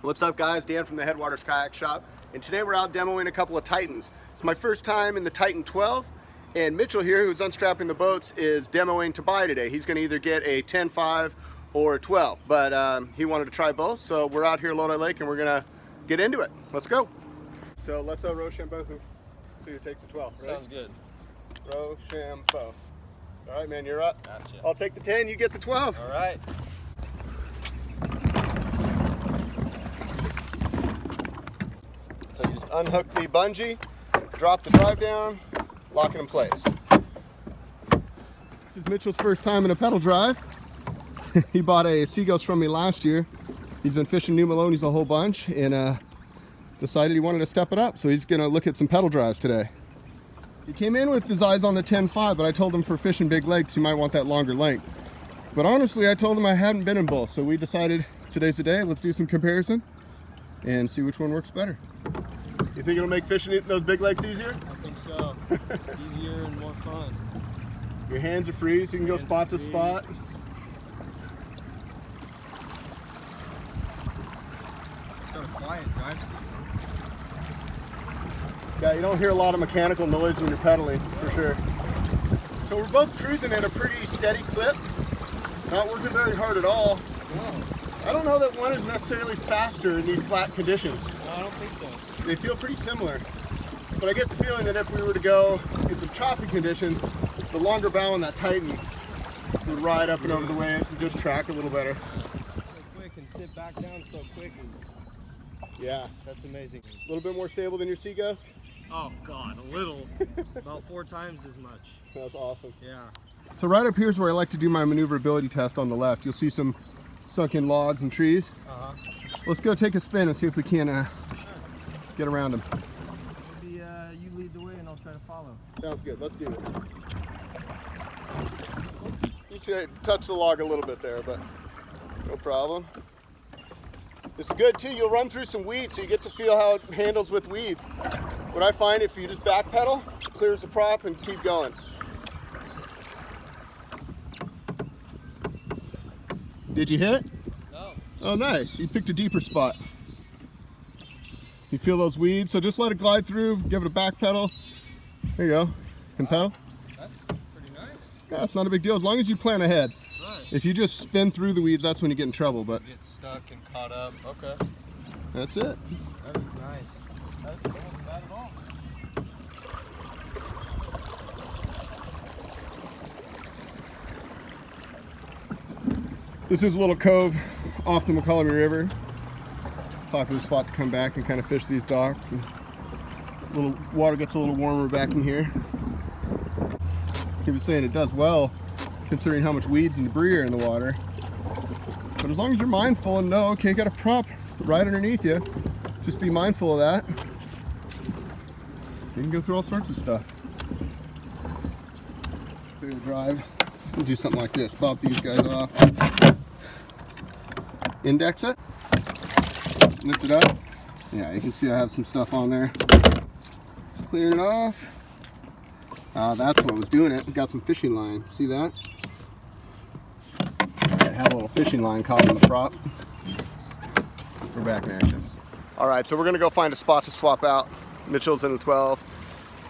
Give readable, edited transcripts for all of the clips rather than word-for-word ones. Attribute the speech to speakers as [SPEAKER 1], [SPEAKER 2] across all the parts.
[SPEAKER 1] What's up guys, Dan from the Headwaters Kayak Shop, and today we're out demoing a couple of Titans. It's my first time in the Titan 12, and Mitchell here, who's unstrapping the boats, is demoing to buy today. He's going to either get a 10.5 or a 12, but he wanted to try both, so we're out here at Lodi Lake and we're going to get into it. Let's go. So let's Rochambeau, who takes the 12. Right?
[SPEAKER 2] Sounds good.
[SPEAKER 1] Rochambeau. All right, man, you're up.
[SPEAKER 2] Gotcha.
[SPEAKER 1] I'll take the 10, you get the 12.
[SPEAKER 2] All right.
[SPEAKER 1] So you just unhook the bungee, drop the drive down, lock it in place. This is Mitchell's first time in a pedal drive. He bought a Seagulls from me last year. He's been fishing New Maloney's a whole bunch and decided he wanted to step it up, so he's gonna look at some pedal drives today. He came in with his eyes on the 10.5, but I told him for fishing big lakes, you might want that longer length. But honestly, I told him I hadn't been in both, so we decided today's the day. Let's do some comparison and see which one works better. You think it'll make fishing those big lakes easier?
[SPEAKER 2] I think so. Easier and more fun.
[SPEAKER 1] Your hands are free, so you can go spot to spot.
[SPEAKER 2] Got a quiet drive system.
[SPEAKER 1] Yeah, you don't hear a lot of mechanical noise when you're pedaling, for sure. So we're both cruising at a pretty steady clip. Not working very hard at all.
[SPEAKER 2] No.
[SPEAKER 1] I don't know that one is necessarily faster in these flat conditions.
[SPEAKER 2] No, I don't think so.
[SPEAKER 1] They feel pretty similar. But I get the feeling that if we were to go in some choppy conditions, the longer bow on that Titan would ride up and over the waves and just track a little better.
[SPEAKER 2] So quick and sit back down so quick is,
[SPEAKER 1] Yeah.
[SPEAKER 2] that's amazing.
[SPEAKER 1] A little bit more stable than your Sea Ghost?
[SPEAKER 2] Oh God, a little. About 4 times as much.
[SPEAKER 1] That's awesome.
[SPEAKER 2] Yeah.
[SPEAKER 1] So right up here is where I like to do my maneuverability test on the left. You'll see some sunken logs and trees. Let's go take a spin and see if we can get around them.
[SPEAKER 2] Maybe you lead the way and I'll try to follow.
[SPEAKER 1] Sounds good. Let's do it. You see I touched the log a little bit there, but no problem. It's good too. You'll run through some weeds, so you get to feel how it handles with weeds. What I find, if you just back pedal, clears the prop and keep going. Did you hit?
[SPEAKER 2] No.
[SPEAKER 1] Oh, nice. You picked a deeper spot. You feel those weeds, so just let it glide through, give it a back pedal. There you go. And pedal.
[SPEAKER 2] That's pretty nice.
[SPEAKER 1] Yeah, it's not a big deal as long as you plan ahead.
[SPEAKER 2] Right.
[SPEAKER 1] If you just spin through the weeds, that's when you get in trouble, but
[SPEAKER 2] Get stuck and caught up. Okay.
[SPEAKER 1] that's it.
[SPEAKER 2] That is nice. That wasn't bad at all.
[SPEAKER 1] This is a little cove off the McCollum River. Popular spot to come back and kind of fish these docks. And little water gets a little warmer back in here. He was saying it does well considering how much weeds and debris are in the water. But as long as you're mindful and know, okay, got a prop right underneath you, just be mindful of that. You can go through all sorts of stuff. Through the drive, we'll do something like this. Bop these guys off. Index it. Lift it up. Yeah, you can see I have some stuff on there. Just clear it off. That's what was doing it. Got some fishing line. See that? I have a little fishing line caught on the prop. We're back in action. All right, so we're gonna go find a spot to swap out. Mitchell's in the 12,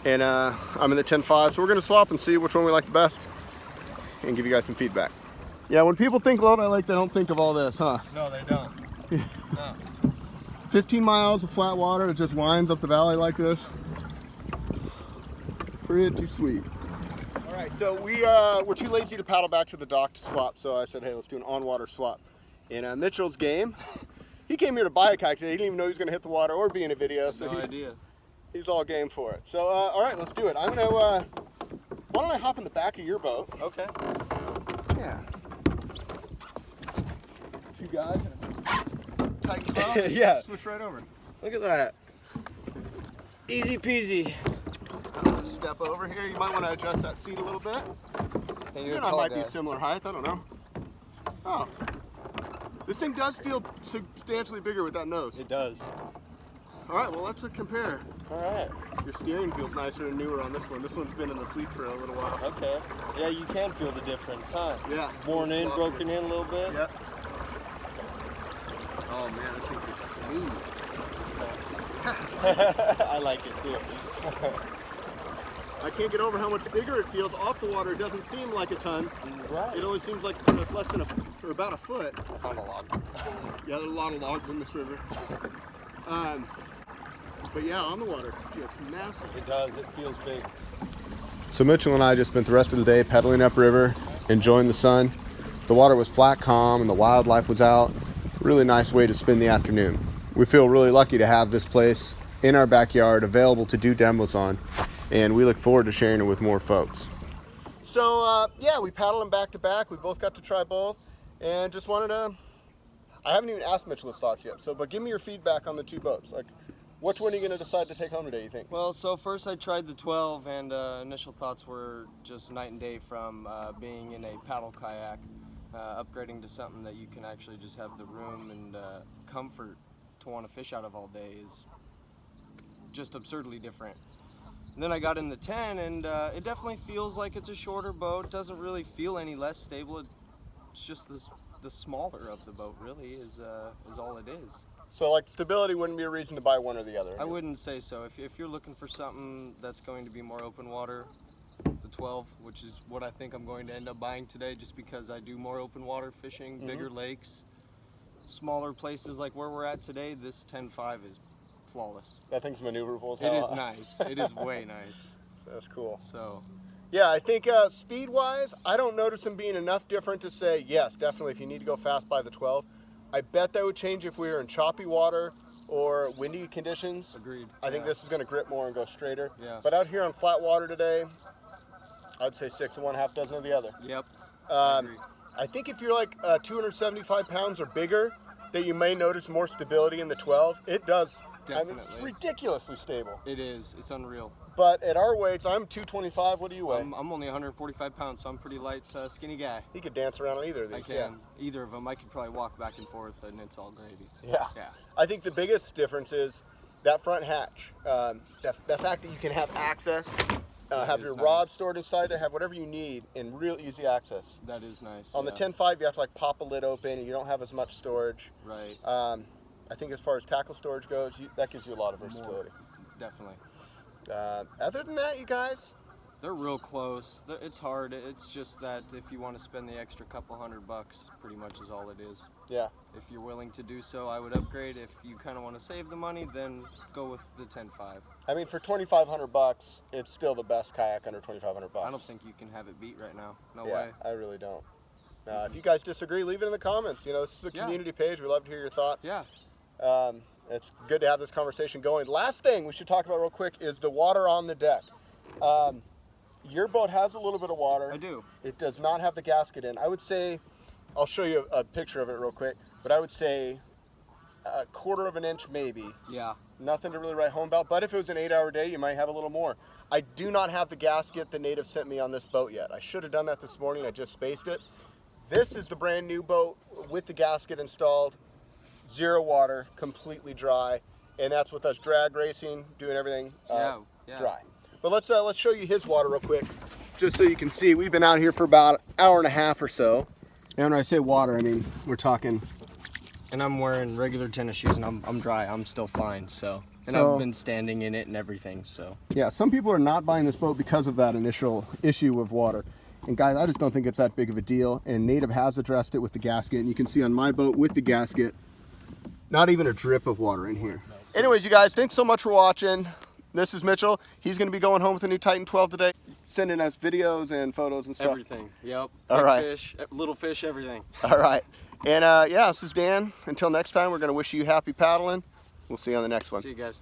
[SPEAKER 1] and I'm in the 10.5. So we're gonna swap and see which one we like the best, and give you guys some feedback. Yeah, when people think Lodi Lake, they don't think of all this, huh?
[SPEAKER 2] No, they don't. No.
[SPEAKER 1] 15 miles of flat water that just winds up the valley like this. Pretty sweet. All right, so we're too lazy to paddle back to the dock to swap, so I said, hey, let's do an on-water swap. And Mitchell's game, he came here to buy a kayak today. He didn't even know he was going to hit the water or be in a video, so
[SPEAKER 2] No idea.
[SPEAKER 1] He's all game for it. So, all right, let's do it. I'm gonna, why don't I hop in the back of your boat?
[SPEAKER 2] Okay.
[SPEAKER 1] Yeah. Two guys. Tighten up.
[SPEAKER 2] Yeah.
[SPEAKER 1] Switch right over.
[SPEAKER 2] Look at that. Easy peasy.
[SPEAKER 1] Step over here. You might want to adjust that seat a little bit.
[SPEAKER 2] Hey,
[SPEAKER 1] You and I might be similar height. I don't know. Oh. This thing does feel substantially bigger with that nose.
[SPEAKER 2] It does.
[SPEAKER 1] All right, well, let's compare.
[SPEAKER 2] All right.
[SPEAKER 1] Your steering feels nicer and newer on this one. This one's been in the fleet for a little while.
[SPEAKER 2] Okay. Yeah, you can feel the difference, huh?
[SPEAKER 1] Yeah.
[SPEAKER 2] Worn in, broken in a little bit.
[SPEAKER 1] Yep. Oh man, this thing is
[SPEAKER 2] Ooh, that's nice. I like it too.
[SPEAKER 1] I can't get over how much bigger it feels off the water. It doesn't seem like a ton.
[SPEAKER 2] Right.
[SPEAKER 1] It only seems like it's less than or about a foot.
[SPEAKER 2] I found a log.
[SPEAKER 1] Yeah, there's a lot of logs in this river. But yeah, on the water, it feels massive.
[SPEAKER 2] It does, it feels big.
[SPEAKER 1] So Mitchell and I just spent the rest of the day pedaling upriver, enjoying the sun. The water was flat calm and the wildlife was out. Really nice way to spend the afternoon. We feel really lucky to have this place in our backyard available to do demos on, and we look forward to sharing it with more folks. So yeah, we paddled them back to back. We both got to try both, and just wanted to, I haven't even asked Mitchell his thoughts yet, but give me your feedback on the two boats. Like, which one are you going to decide to take home today, you think?
[SPEAKER 2] Well, so first I tried the 12, and initial thoughts were just night and day from being in a paddle kayak, upgrading to something that you can actually just have the room and comfort to want to fish out of all day is just absurdly different. And then I got in the 10, and it definitely feels like it's a shorter boat. Doesn't really feel any less stable. It's just the smaller of the boat, really, is all it is.
[SPEAKER 1] So like stability wouldn't be a reason to buy one or the other?
[SPEAKER 2] I wouldn't say so. If you're looking for something that's going to be more open water, the 12, which is what I think I'm going to end up buying today, just because I do more open water fishing, bigger lakes, smaller places like where we're at today, this 10.5 is flawless.
[SPEAKER 1] That thing's maneuverable as
[SPEAKER 2] It
[SPEAKER 1] hell.
[SPEAKER 2] is nice. It is way nice.
[SPEAKER 1] That's cool.
[SPEAKER 2] So,
[SPEAKER 1] yeah, I think speed-wise, I don't notice them being enough different to say, yes, definitely, if you need to go fast, buy the 12. I bet that would change if we were in choppy water or windy conditions.
[SPEAKER 2] agreed.
[SPEAKER 1] I think this is going to grip more and go straighter.
[SPEAKER 2] Yeah.
[SPEAKER 1] But out here on flat water today, I'd say 6 of one, half dozen of the other.
[SPEAKER 2] Yep. I agree.
[SPEAKER 1] I think if you're like 275 pounds or bigger, that you may notice more stability in the 12. It does.
[SPEAKER 2] Definitely.
[SPEAKER 1] I mean, it's ridiculously stable.
[SPEAKER 2] It is. It's unreal.
[SPEAKER 1] But at our weights, I'm 225. What do you weigh?
[SPEAKER 2] I'm only 145 pounds, so I'm a pretty light, skinny guy.
[SPEAKER 1] He could dance around on either of these.
[SPEAKER 2] I can.
[SPEAKER 1] Yeah.
[SPEAKER 2] Either of them. I could probably walk back and forth, and it's all gravy.
[SPEAKER 1] Yeah.
[SPEAKER 2] Yeah.
[SPEAKER 1] I think the biggest difference is that front hatch. The fact that you can have access, have your rod
[SPEAKER 2] nice.
[SPEAKER 1] stored inside there, have whatever you need, and real easy access.
[SPEAKER 2] That is nice.
[SPEAKER 1] On the
[SPEAKER 2] yeah.
[SPEAKER 1] 10.5, you have to like pop a lid open, and you don't have as much storage.
[SPEAKER 2] Right.
[SPEAKER 1] I think as far as tackle storage goes, that gives you a lot of versatility.
[SPEAKER 2] Definitely.
[SPEAKER 1] Other than that, you guys,
[SPEAKER 2] They're real close. It's hard. It's just that if you want to spend the extra couple $100, pretty much is all it is.
[SPEAKER 1] yeah.
[SPEAKER 2] If you're willing to do so, I would upgrade. If you kind of want to save the money, then go with the 10.5.
[SPEAKER 1] I mean, for $2,500, it's still the best kayak under $2,500.
[SPEAKER 2] I don't think you can have it beat right now. No
[SPEAKER 1] yeah,
[SPEAKER 2] way.
[SPEAKER 1] I really don't. If you guys disagree, leave it in the comments. You know, this is a community page. We love to hear your thoughts.
[SPEAKER 2] Yeah.
[SPEAKER 1] It's good to have this conversation going. Last thing we should talk about real quick is the water on the deck. Your boat has a little bit of water.
[SPEAKER 2] I do.
[SPEAKER 1] It does not have the gasket in. I would say, I'll show you a picture of it real quick, but I would say a 1/4 of an inch maybe.
[SPEAKER 2] Yeah.
[SPEAKER 1] Nothing to really write home about, but if it was an 8-hour day, you might have a little more. I do not have the gasket the Native sent me on this boat yet. I should have done that this morning. I just spaced it. This is the brand new boat with the gasket installed. 0 water, completely dry, and that's with us drag racing, doing everything dry. But let's show you his water real quick, just so you can see. We've been out here for about an hour and a half or so. And when I say water, I mean we're talking.
[SPEAKER 2] And I'm wearing regular tennis shoes, and I'm dry. I'm still fine. So I've been standing in it and everything. So
[SPEAKER 1] yeah, some people are not buying this boat because of that initial issue with water. And guys, I just don't think it's that big of a deal. And Native has addressed it with the gasket, and you can see on my boat with the gasket, not even a drip of water in here. Anyways, you guys, thanks so much for watching. This is Mitchell. He's going to be going home with a new Titan 12 today, sending us videos and photos and stuff.
[SPEAKER 2] everything. Yep.
[SPEAKER 1] All
[SPEAKER 2] Big
[SPEAKER 1] right.
[SPEAKER 2] Fish, little fish, everything.
[SPEAKER 1] All right. And yeah, this is Dan. Until next time, we're going to wish you happy paddling. We'll see you on the next one.
[SPEAKER 2] See you guys.